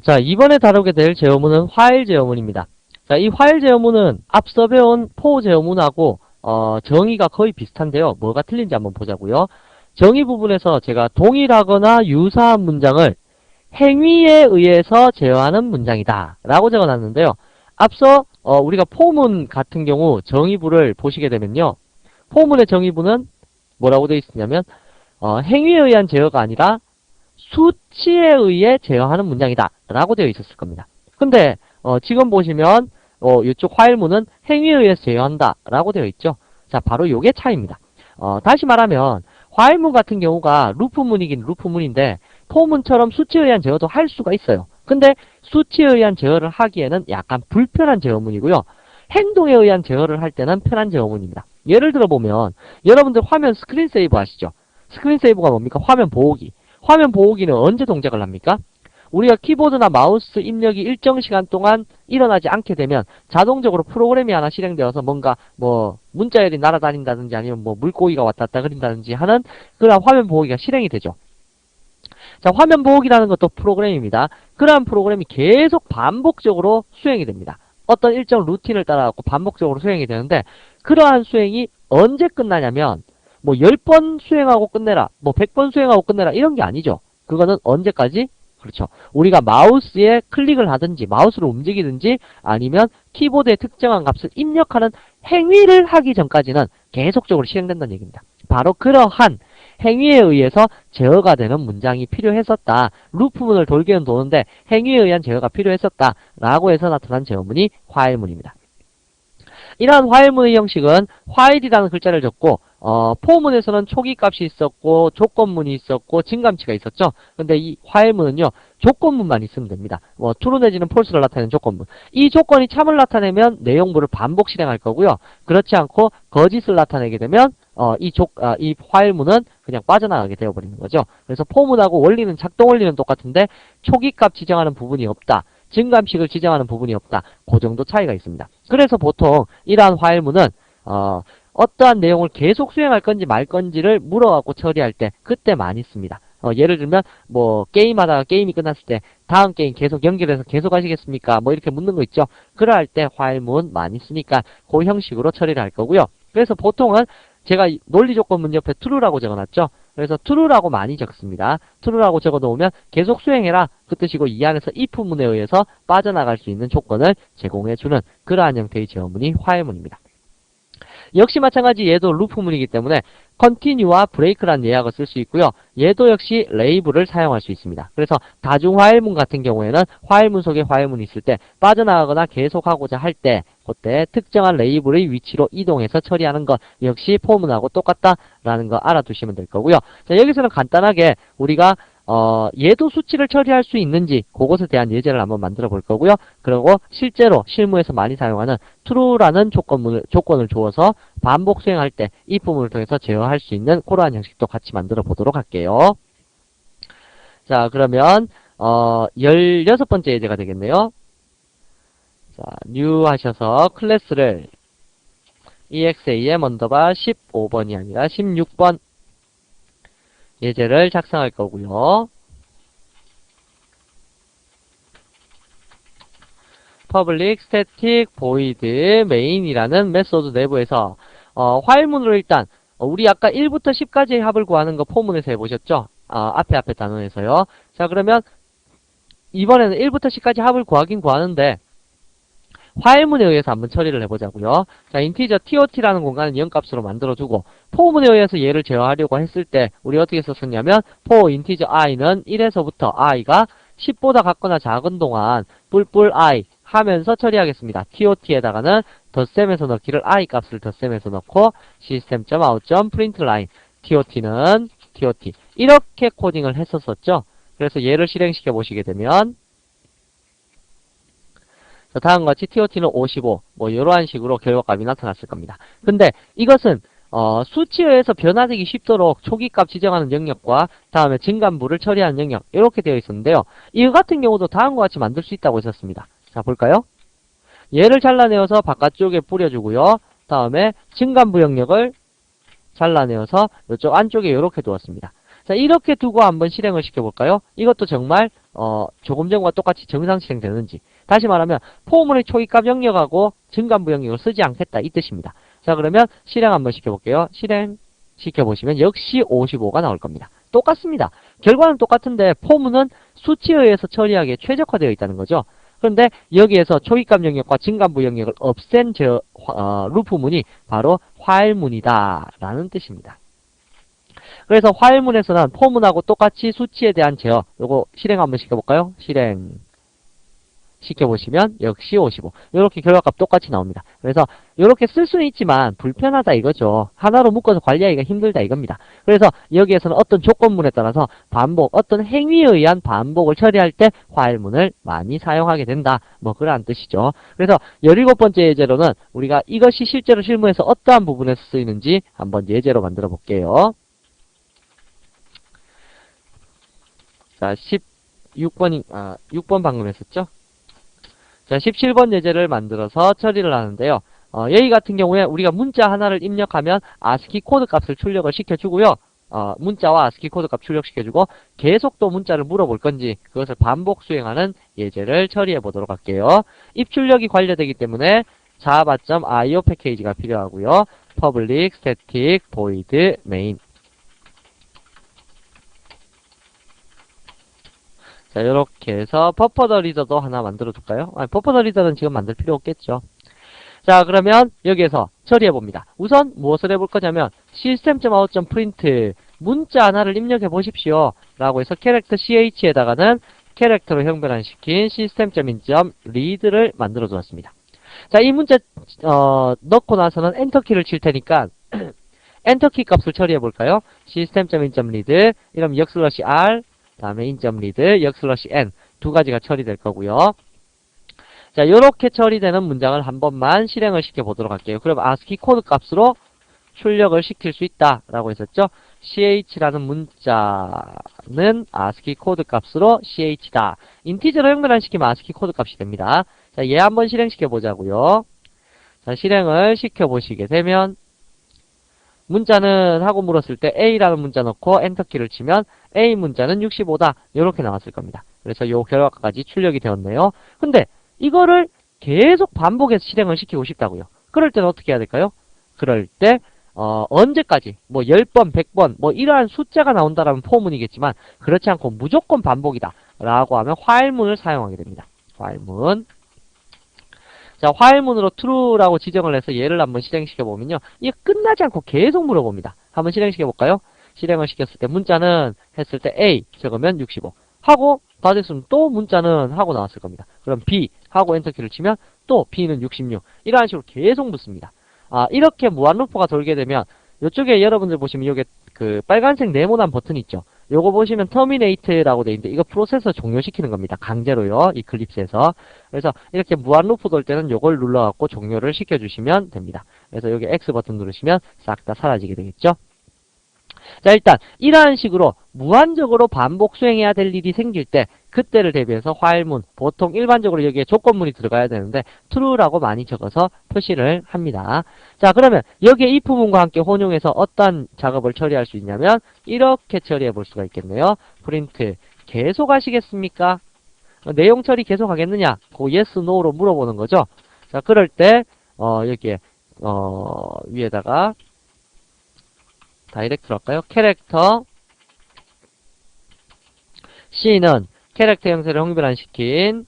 자, 이번에 다루게 될 제어문은 화일 제어문입니다. 자, 이 화일 제어문은 앞서 배운 포 제어문하고 정의가 거의 비슷한데요. 뭐가 틀린지 한번 보자고요. 정의 부분에서 제가 동일하거나 유사한 문장을 행위에 의해서 제어하는 문장이다 라고 적어놨는데요. 앞서 우리가 포문 같은 경우 정의부를 보시게 되면요. 포문의 정의부는 뭐라고 되어 있으냐면 행위에 의한 제어가 아니라 수치에 의해 제어하는 문장이다 라고 되어 있었을 겁니다. 근데 지금 보시면 이쪽 화일문은 행위에 의해서 제어한다 라고 되어 있죠. 자, 바로 요게 차이입니다. 다시 말하면 화일문 같은 경우가 루프문이긴 루프문인데 포문처럼 수치에 의한 제어도 할 수가 있어요. 근데 수치에 의한 제어를 하기에는 약간 불편한 제어문이고요. 행동에 의한 제어를 할 때는 편한 제어문입니다. 예를 들어보면 여러분들 화면 스크린 세이브 아시죠? 스크린 세이브가 뭡니까? 화면 보호기. 화면 보호기는 언제 동작을 합니까? 우리가 키보드나 마우스 입력이 일정 시간 동안 일어나지 않게 되면 자동적으로 프로그램이 하나 실행되어서 뭔가 뭐 문자열이 날아다닌다든지 아니면 뭐 물고기가 왔다 갔다 그린다든지 하는 그런 화면 보호기가 실행이 되죠. 자, 화면 보호기라는 것도 프로그램입니다. 그러한 프로그램이 계속 반복적으로 수행이 됩니다. 어떤 일정 루틴을 따라갖고 반복적으로 수행이 되는데 그러한 수행이 언제 끝나냐면 뭐 10번 수행하고 끝내라, 뭐 100번 수행하고 끝내라 이런 게 아니죠. 그거는 언제까지? 그렇죠. 우리가 마우스에 클릭을 하든지 마우스를 움직이든지 아니면 키보드에 특정한 값을 입력하는 행위를 하기 전까지는 계속적으로 실행된다는 얘기입니다. 바로 그러한 행위에 의해서 제어가 되는 문장이 필요했었다. 루프문을 돌기는 도는데 행위에 의한 제어가 필요했었다. 라고 해서 나타난 제어문이 화일문입니다. 이러한 화일문의 형식은 화일이라는 글자를 적고 포문에서는 초기값이 있었고 조건문이 있었고 증감치가 있었죠. 근데 이 화일문은요. 조건문만 있으면 됩니다. true 내지는 false를 나타내는 조건문. 이 조건이 참을 나타내면 내용물을 반복 실행할 거고요. 그렇지 않고 거짓을 나타내게 되면 이 화일문은 그냥 빠져나가게 되어버리는 거죠. 그래서 포문하고 원리는 작동 원리는 똑같은데 초기값 지정하는 부분이 없다. 증감식을 지정하는 부분이 없다. 그 정도 차이가 있습니다. 그래서 보통 이러한 화일문은 어떠한 내용을 계속 수행할 건지 말 건지를 물어갖고 처리할 때 그때 많이 씁니다. 예를 들면 뭐 게임하다가 게임이 끝났을 때 다음 게임 계속 연결해서 계속 하시겠습니까? 뭐 이렇게 묻는 거 있죠. 그럴 때 화일문 많이 쓰니까 그 형식으로 처리를 할 거고요. 그래서 보통은 제가 논리조건문 옆에 true라고 적어놨죠. 그래서 true라고 많이 적습니다. true라고 적어놓으면 계속 수행해라 그 뜻이고 이 안에서 if문에 의해서 빠져나갈 수 있는 조건을 제공해주는 그러한 형태의 제어문이 화일문입니다. 역시 마찬가지 얘도 루프문이기 때문에 continue와 break라는 예약을 쓸 수 있고요. 얘도 역시 레이블을 사용할 수 있습니다. 그래서 다중 화일문 같은 경우에는 화일문 속에 화일문이 있을 때 빠져나가거나 계속하고자 할 때 그때 특정한 레이블의 위치로 이동해서 처리하는 것 역시 포문하고 똑같다라는 거 알아두시면 될 거고요. 자, 여기서는 간단하게 우리가 얘도 수치를 처리할 수 있는지 그것에 대한 예제를 한번 만들어 볼 거고요. 그리고 실제로 실무에서 많이 사용하는 true라는 조건을 주어서 반복 수행할 때 이 부분을 통해서 제어할 수 있는 그러한 형식도 같이 만들어 보도록 할게요. 자, 그러면 16번째 예제가 되겠네요. 자, new 하셔서 클래스를 exam 언더바 15번이 아니라 16번 예제를 작성할 거고요. public static void main이라는 메소드 내부에서 화일문으로 일단 우리 아까 1부터 10까지의 합을 구하는 거 포문에서 해보셨죠? 앞에 단원에서요. 자, 그러면 이번에는 1부터 10까지 합을 구하긴 구하는데 화일문에 의해서 한번 처리를 해보자고요. 자, 인티저 TOT라는 공간을 0값으로 만들어주고 포문에 의해서 얘를 제어하려고 했을 때 우리 어떻게 썼었냐면 for 인티저 i는 1에서부터 i가 10보다 같거나 작은 동안 뿔뿔 i 하면서 처리하겠습니다. TOT에다가는 덧셈에서 넣기를 i 값을 덧셈에서 넣고 system.out.println TOT는 TOT 이렇게 코딩을 했었었죠. 그래서 얘를 실행시켜 보시게 되면 다음과 같이 TOT는 55, 뭐 이러한 식으로 결과값이 나타났을 겁니다. 근데 이것은 수치에 의해서 변화되기 쉽도록 초기값 지정하는 영역과 다음에 증감부를 처리하는 영역 이렇게 되어 있었는데요. 이거 같은 경우도 다음과 같이 만들 수 있다고 했었습니다. 자, 볼까요? 얘를 잘라내어서 바깥쪽에 뿌려주고요. 다음에 증감부 영역을 잘라내어서 이쪽 안쪽에 이렇게 두었습니다. 자, 이렇게 두고 한번 실행을 시켜볼까요? 이것도 정말 조금 전과 똑같이 정상 실행되는지. 다시 말하면 포문의 초기값 영역하고 증간부 영역을 쓰지 않겠다 이 뜻입니다. 자, 그러면 실행 한번 시켜볼게요. 실행 시켜보시면 역시 55가 나올 겁니다. 똑같습니다. 결과는 똑같은데 포문은 수치에 의해서 처리하기에 최적화되어 있다는 거죠. 그런데 여기에서 초기값 영역과 증간부 영역을 없앤 루프문이 바로 화일문이다 라는 뜻입니다. 그래서 화일문에서는 포문하고 똑같이 수치에 대한 제어, 요거 실행 한번 시켜볼까요? 실행 시켜보시면 역시 55. 이렇게 결과값 똑같이 나옵니다. 그래서 이렇게 쓸 수는 있지만 불편하다 이거죠. 하나로 묶어서 관리하기가 힘들다 이겁니다. 그래서 여기에서는 어떤 조건문에 따라서 반복, 어떤 행위에 의한 반복을 처리할 때 화일문을 많이 사용하게 된다. 뭐 그런 뜻이죠. 그래서 17번째 예제로는 우리가 이것이 실제로 실무에서 어떠한 부분에서 쓰이는지 한번 예제로 만들어 볼게요. 자, 6번 방금 했었죠? 자, 17번 예제를 만들어서 처리를 하는데요. 여기 같은 경우에 우리가 문자 하나를 입력하면 아스키 코드 값을 출력을 시켜주고요. 문자와 아스키 코드 값 출력시켜주고 계속 또 문자를 물어볼 건지 그것을 반복 수행하는 예제를 처리해 보도록 할게요. 입출력이 관리되기 때문에 java.io 패키지가 필요하고요. public, static, void, main. 자, 이렇게 해서 버퍼더 리더도 하나 만들어 둘까요? 버퍼더 리더는 지금 만들 필요 없겠죠. 자, 그러면 여기에서 처리해 봅니다. 우선 무엇을 해볼 거냐면 system.out.print 문자 하나를 입력해 보십시오 라고 해서 캐릭터 ch에다가는 캐릭터로 형변환시킨 system.in.read를 만들어 두었습니다. 자, 이 문자 넣고 나서는 엔터키를 칠 테니까 엔터키 값을 처리해 볼까요? system.in.read 이러면 역/r 다음에 in.read, 역/n 두 가지가 처리될 거고요. 자, 요렇게 처리되는 문장을 한 번만 실행을 시켜보도록 할게요. 그럼 ASCII 코드 값으로 출력을 시킬 수 있다라고 했었죠. ch라는 문자는 ASCII 코드 값으로 ch다. 인티저로 형변환시키면 ASCII 코드 값이 됩니다. 자, 얘 한번 실행시켜 보자고요. 자, 실행을 시켜보시게 되면 문자는 하고 물었을 때 A라는 문자 넣고 엔터키를 치면 A 문자는 65다. 이렇게 나왔을 겁니다. 그래서 요 결과까지 출력이 되었네요. 근데 이거를 계속 반복해서 실행을 시키고 싶다고요. 그럴 때는 어떻게 해야 될까요? 그럴 때 언제까지 뭐 10번, 100번 뭐 이러한 숫자가 나온다라면 포문이겠지만 그렇지 않고 무조건 반복이다 라고 하면 화일문을 사용하게 됩니다. 화일문. 자, 화일문으로 true라고 지정을 해서 얘를 한번 실행시켜 보면요. 이게 끝나지 않고 계속 물어봅니다. 한번 실행시켜 볼까요? 실행을 시켰을 때 문자는 했을 때 A 적으면 65 하고 다 됐으면 또 문자는 하고 나왔을 겁니다. 그럼 B 하고 엔터키를 치면 또 B는 66 이러한 식으로 계속 묻습니다. 이렇게 무한루프가 돌게 되면 이쪽에 여러분들 보시면 이게 그 빨간색 네모난 버튼 있죠. 요거 보시면 terminate라고 되어 있는데 이거 프로세서 종료시키는 겁니다. 강제로요. 이클립스에서. 그래서 이렇게 무한 루프 돌 때는 요걸 눌러갖고 종료를 시켜주시면 됩니다. 그래서 여기 X 버튼 누르시면 싹 다 사라지게 되겠죠. 자, 일단 이러한 식으로 무한적으로 반복 수행해야 될 일이 생길 때 그때를 대비해서 화일문, 보통 일반적으로 여기에 조건문이 들어가야 되는데 true라고 많이 적어서 표시를 합니다. 자, 그러면 여기에 if문과 함께 혼용해서 어떤 작업을 처리할 수 있냐면 이렇게 처리해 볼 수가 있겠네요. print 계속 하시겠습니까? 내용 처리 계속 하겠느냐? 그 yes, no로 물어보는 거죠. 자, 그럴 때 여기에 위에다가 다이렉트로 할까요? 캐릭터 C는 캐릭터 형태를 형변환시킨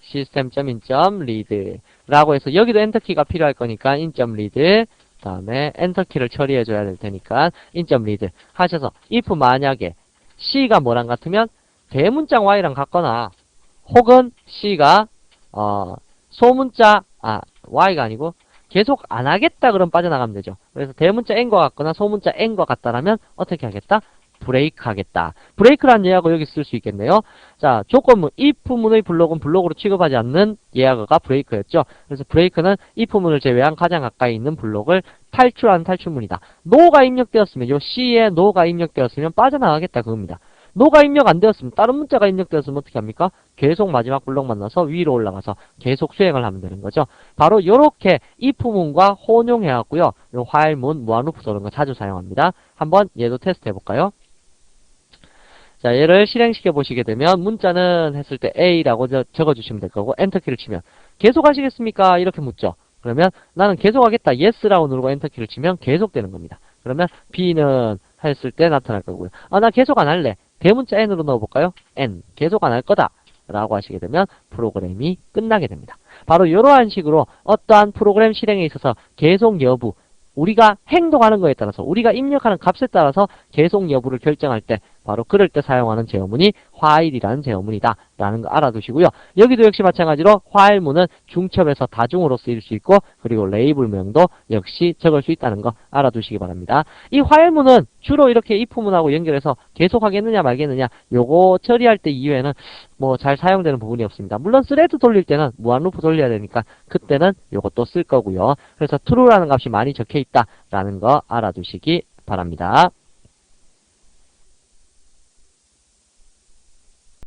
system.in.read 라고 해서 여기도 엔터키가 필요할 거니까 in.read 다음에 엔터키를 처리해 줘야 될 테니까 in.read 하셔서 if 만약에 C가 뭐랑 같으면 대문장 Y랑 같거나 혹은 C가 소문자 Y가 아니고 계속 안 하겠다 그럼 빠져나가면 되죠. 그래서 대문자 N과 같거나 소문자 N과 같다라면 어떻게 하겠다? 브레이크 하겠다. 브레이크라는 예약어 여기 쓸 수 있겠네요. 자, 조건문 if문의 블록은 블록으로 취급하지 않는 예약어가 브레이크였죠. 그래서 브레이크는 if문을 제외한 가장 가까이 있는 블록을 탈출하는 탈출문이다. no가 입력되었으면 요 C에 no가 입력되었으면 빠져나가겠다 그겁니다. no가 입력 안 되었으면 다른 문자가 입력되었으면 어떻게 합니까? 계속 마지막 블록 만나서 위로 올라가서 계속 수행을 하면 되는 거죠. 바로 이렇게 if문과 혼용해왔고요. 요 while문, 무한루프 이런 거 자주 사용합니다. 한번 얘도 테스트 해볼까요? 자, 얘를 실행시켜 보시게 되면 문자는 했을 때 A라고 적어주시면 될 거고 엔터키를 치면 계속하시겠습니까? 이렇게 묻죠. 그러면 나는 계속하겠다. Yes라고 누르고 엔터키를 치면 계속되는 겁니다. 그러면 B는 했을 때 나타날 거고요. 나 계속 안 할래. 대문자 N으로 넣어볼까요? N. 계속 안 할 거다. 라고 하시게 되면 프로그램이 끝나게 됩니다. 바로 이러한 식으로 어떠한 프로그램 실행에 있어서 계속 여부, 우리가 행동하는 거에 따라서 우리가 입력하는 값에 따라서 계속 여부를 결정할 때 바로 그럴 때 사용하는 제어문이 while이라는 제어문이다 라는 거 알아두시고요. 여기도 역시 마찬가지로 while문은 중첩에서 다중으로 쓰일 수 있고 그리고 레이블명도 역시 적을 수 있다는 거 알아두시기 바랍니다. 이 while문은 주로 이렇게 if문하고 연결해서 계속하겠느냐 말겠느냐 요거 처리할 때 이외에는 뭐 잘 사용되는 부분이 없습니다. 물론 스레드 돌릴 때는 무한루프 돌려야 되니까 그때는 요것도 쓸 거고요. 그래서 true라는 값이 많이 적혀 있다라는 거 알아두시기 바랍니다.